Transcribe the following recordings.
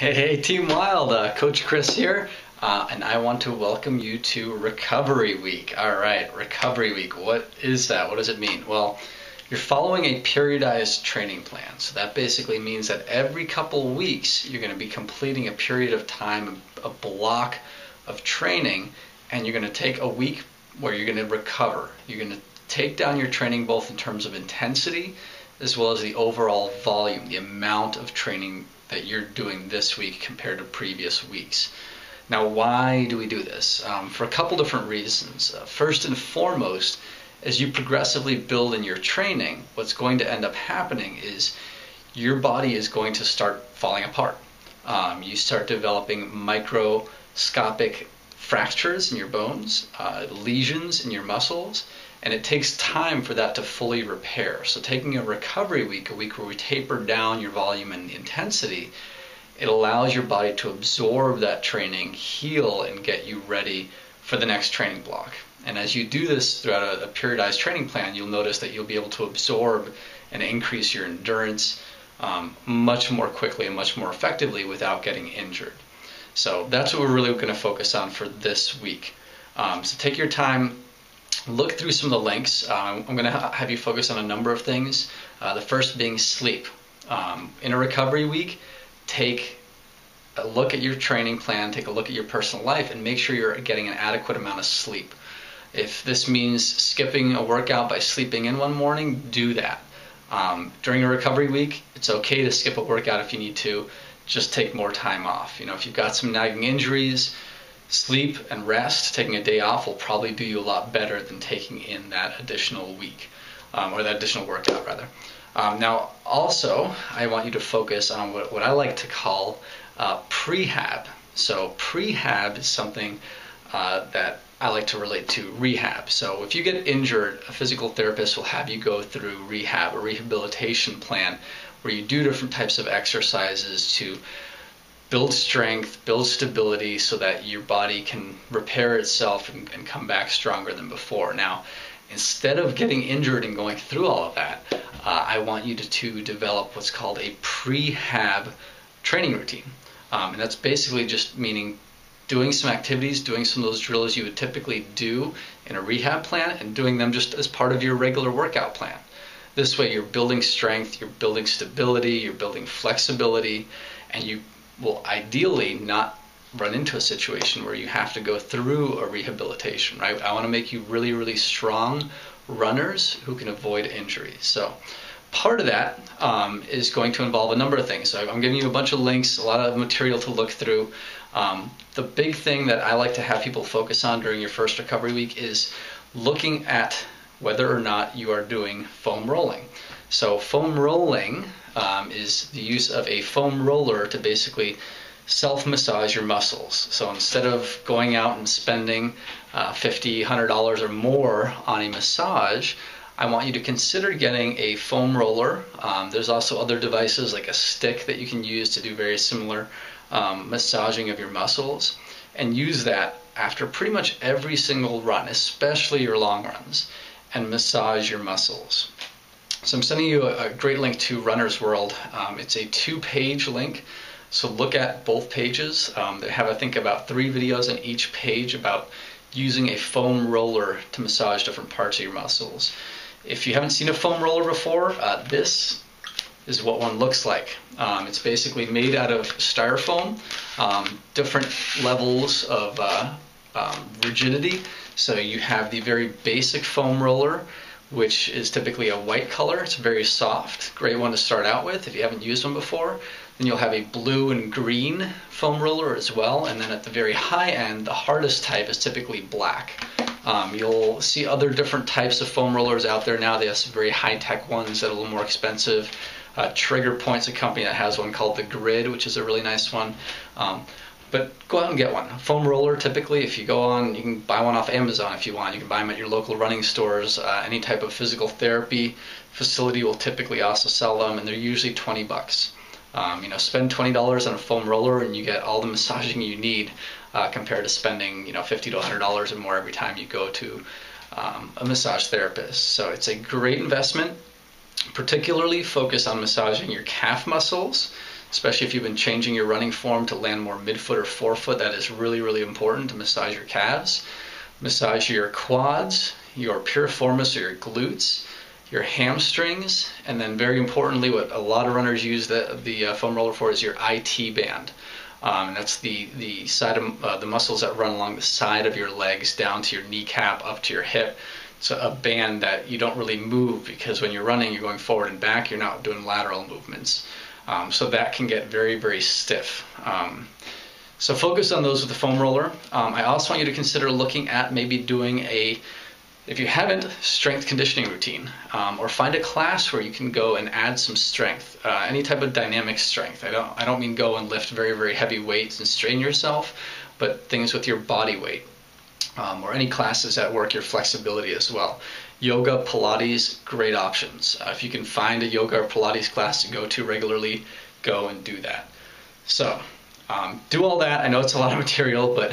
Hey, Team Wild, Coach Chris here, and I want to welcome you to Recovery Week. All right, Recovery Week, what is that? What does it mean? Well, you're following a periodized training plan. So that basically means that every couple of weeks, you're going to be completing a period of time, a block of training, and you're going to take a week where you're going to recover. You're going to take down your training both in terms of intensity as well as the overall volume, the amount of training that you're doing this week compared to previous weeks. Now, why do we do this? For a couple different reasons. First and foremost, as you progressively build in your training, what's going to end up happening is your body is going to start falling apart. You start developing microscopic fractures in your bones, lesions in your muscles, and it takes time for that to fully repair. So taking a recovery week, a week where we taper down your volume and intensity, it allows your body to absorb that training, heal, and get you ready for the next training block. And as you do this throughout a periodized training plan, you'll notice that you'll be able to absorb and increase your endurance much more quickly and much more effectively without getting injured. So that's what we're really going to focus on for this week. So take your time, look through some of the links. I'm going to have you focus on a number of things. The first being sleep. In a recovery week, take a look at your training plan, take a look at your personal life, and make sure you're getting an adequate amount of sleep. If this means skipping a workout by sleeping in one morning, do that. During a recovery week, it's okay to skip a workout if you need to. Just take more time off. If you've got some nagging injuries, sleep and rest, taking a day off will probably do you a lot better than taking in that additional week, or that additional workout rather. Now also, I want you to focus on what I like to call prehab. So prehab is something that I like to relate to rehab. So if you get injured, a physical therapist will have you go through rehab, a rehabilitation plan, where you do different types of exercises to build strength, build stability so that your body can repair itself and come back stronger than before. Now, instead of getting injured and going through all of that, I want you to develop what's called a prehab training routine. And that's basically just meaning doing some activities, doing some of those drills you would typically do in a rehab plan and doing them just as part of your regular workout plan. This way you're building strength, you're building stability, you're building flexibility, and you will ideally not run into a situation where you have to go through a rehabilitation, right? I want to make you really, really strong runners who can avoid injury. So part of that is going to involve a number of things. So I'm giving you a bunch of links, a lot of material to look through. The big thing that I like to have people focus on during your first recovery week is looking at whether or not you are doing foam rolling. So foam rolling is the use of a foam roller to basically self-massage your muscles. So instead of going out and spending $50, $100 or more on a massage, I want you to consider getting a foam roller. There's also other devices like a stick that you can use to do very similar massaging of your muscles, and use that after pretty much every single run, especially your long runs, and massage your muscles. So I'm sending you a great link to Runner's World. It's a 2-page link, so look at both pages. They have, I think, about 3 videos on each page about using a foam roller to massage different parts of your muscles. If you haven't seen a foam roller before, this is what one looks like. It's basically made out of styrofoam, different levels of rigidity. So you have the very basic foam roller, which is typically a white color. It's very soft, great one to start out with if you haven't used one before. Then you'll have a blue and green foam roller as well, and then at the very high end, the hardest type is typically black. You'll see other different types of foam rollers out there now. They have some very high-tech ones that are a little more expensive. Trigger Point's a company that has one called the Grid, which is a really nice one. But go out and get one. A foam roller, typically, if you go on, you can buy one off Amazon if you want. You can buy them at your local running stores. Any type of physical therapy facility will typically also sell them, and they're usually $20. Spend $20 on a foam roller and you get all the massaging you need compared to spending $50 to $100 or more every time you go to a massage therapist. So it's a great investment. Particularly focus on massaging your calf muscles. especially if you've been changing your running form to land more midfoot or forefoot. That is really, really important to massage your calves, massage your quads, your piriformis or your glutes, your hamstrings, and then very importantly, what a lot of runners use the foam roller for is your IT band. And that's the side of the muscles that run along the side of your legs down to your kneecap up to your hip. It's a band that you don't really move because when you're running, you're going forward and back. You're not doing lateral movements. So that can get very, very stiff. So focus on those with the foam roller. I also want you to consider looking at maybe doing if you haven't, strength conditioning routine, or find a class where you can go and add some strength, any type of dynamic strength. I don't mean go and lift very, very heavy weights and strain yourself, but things with your body weight, or any classes that work your flexibility as well. Yoga, Pilates, great options. If you can find a yoga or Pilates class to go to regularly, go and do that. So do all that. I know it's a lot of material, but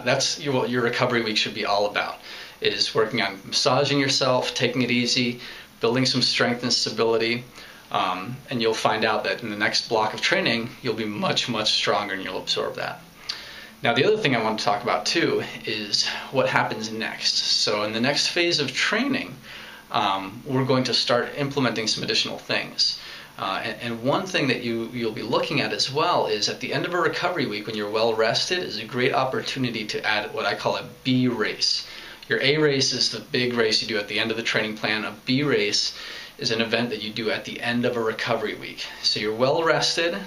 that's what your recovery week should be all about, is working on massaging yourself, taking it easy, building some strength and stability, and you'll find out that in the next block of training, you'll be much, much stronger and you'll absorb that. Now, the other thing I want to talk about too is what happens next. So in the next phase of training, we're going to start implementing some additional things. And one thing that you'll be looking at as well is at the end of a recovery week when you're well rested is a great opportunity to add what I call a B race. Your A race is the big race you do at the end of the training plan. A B race is an event that you do at the end of a recovery week. So you're well rested.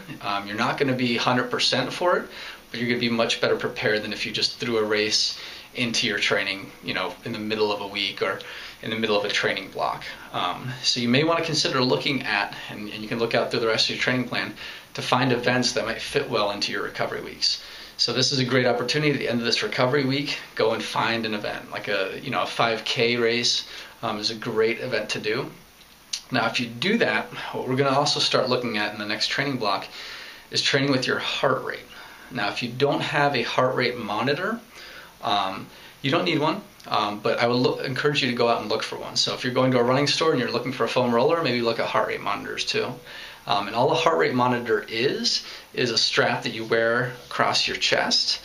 You're not going to be 100% for it, but you're going to be much better prepared than if you just threw a race into your training, in the middle of a week or in the middle of a training block. So you may want to consider looking at, and you can look out through the rest of your training plan, to find events that might fit well into your recovery weeks. So this is a great opportunity at the end of this recovery week. Go and find an event, like a 5K race is a great event to do. Now, if you do that, what we're going to also start looking at in the next training block is training with your heart rate. Now, if you don't have a heart rate monitor, you don't need one, but I would encourage you to go out and look for one. So if you're going to a running store and you're looking for a foam roller, maybe look at heart rate monitors too. And all a heart rate monitor is a strap that you wear across your chest.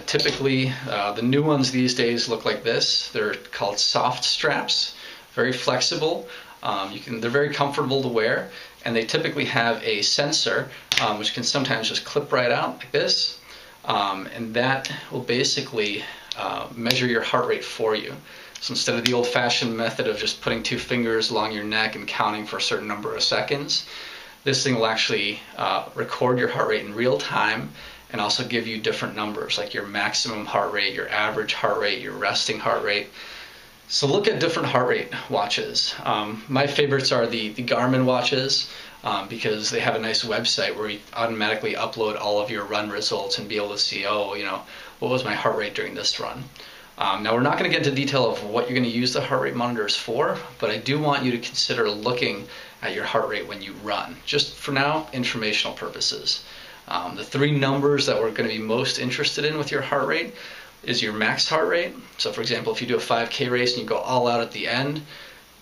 Typically, the new ones these days look like this. They're called soft straps, very flexible. They're very comfortable to wear, and they typically have a sensor which can sometimes just clip right out like this, and that will basically measure your heart rate for you. So instead of the old-fashioned method of just putting 2 fingers along your neck and counting for a certain number of seconds, this thing will actually record your heart rate in real time and also give you different numbers, like your maximum heart rate, your average heart rate, your resting heart rate. So look at different heart rate watches. My favorites are the Garmin watches because they have a nice website where you automatically upload all of your run results and be able to see, what was my heart rate during this run. Now, we're not going to get into detail of what you're going to use the heart rate monitors for, but I do want you to consider looking at your heart rate when you run. Just for now, informational purposes. The 3 numbers that we're going to be most interested in with your heart rate is your max heart rate. So for example, if you do a 5K race and you go all out at the end,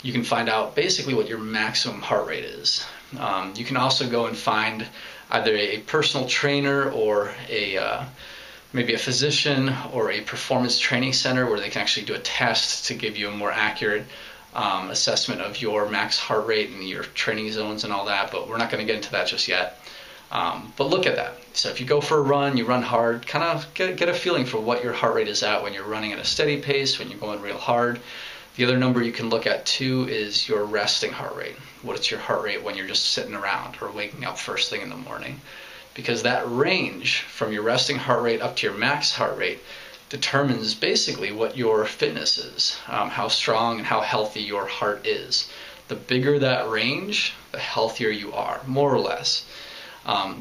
you can find out basically what your maximum heart rate is. You can also go and find either a personal trainer or maybe a physician or a performance training center where they can actually do a test to give you a more accurate assessment of your max heart rate and your training zones and all that, but we're not going to get into that just yet. But look at that. So if you go for a run, you run hard, kind of get a feeling for what your heart rate is at when you're running at a steady pace, when you're going real hard. The other number you can look at too is your resting heart rate. What is your heart rate when you're just sitting around or waking up first thing in the morning? Because that range from your resting heart rate up to your max heart rate determines basically what your fitness is, how strong and how healthy your heart is. The bigger that range, the healthier you are, more or less.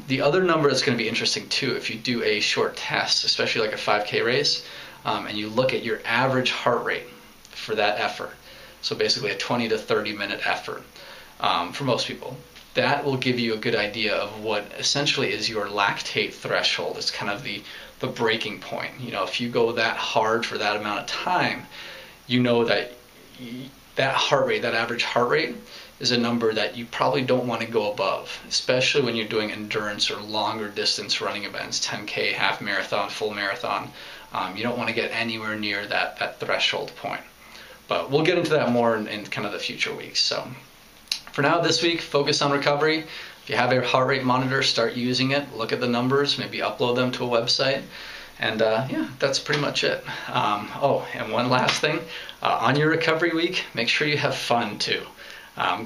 The other number that's going to be interesting too, if you do a short test, especially like a 5K race, and you look at your average heart rate for that effort, so basically a 20 to 30 minute effort for most people, that will give you a good idea of what essentially is your lactate threshold. It's kind of the breaking point. If you go that hard for that amount of time, that heart rate, that average heart rate, is a number that you probably don't want to go above, especially when you're doing endurance or longer distance running events, 10K, half marathon, full marathon. You don't want to get anywhere near that threshold point. But we'll get into that more in kind of the future weeks. So for now, this week, focus on recovery. If you have a heart rate monitor, start using it. Look at the numbers, maybe upload them to a website. And yeah, that's pretty much it. Oh, and one last thing. On your recovery week, make sure you have fun too.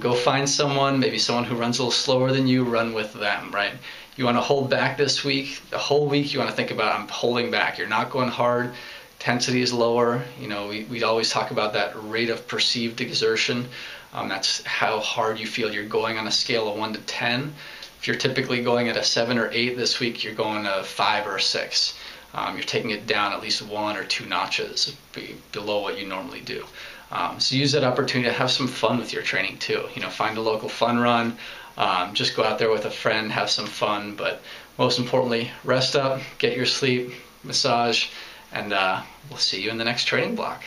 Go find someone, maybe someone who runs a little slower than you, run with them, right? You want to hold back this week. The whole week you want to think about, I'm holding back. You're not going hard. Intensity is lower. You know, we always talk about that rate of perceived exertion. That's how hard you feel. You're going on a scale of 1 to 10. If you're typically going at a 7 or 8 this week, you're going a 5 or a 6. You're taking it down at least 1 or 2 notches below what you normally do. So use that opportunity to have some fun with your training too. You know, find a local fun run. Just go out there with a friend, have some fun. But most importantly, rest up, get your sleep, massage, and we'll see you in the next training block.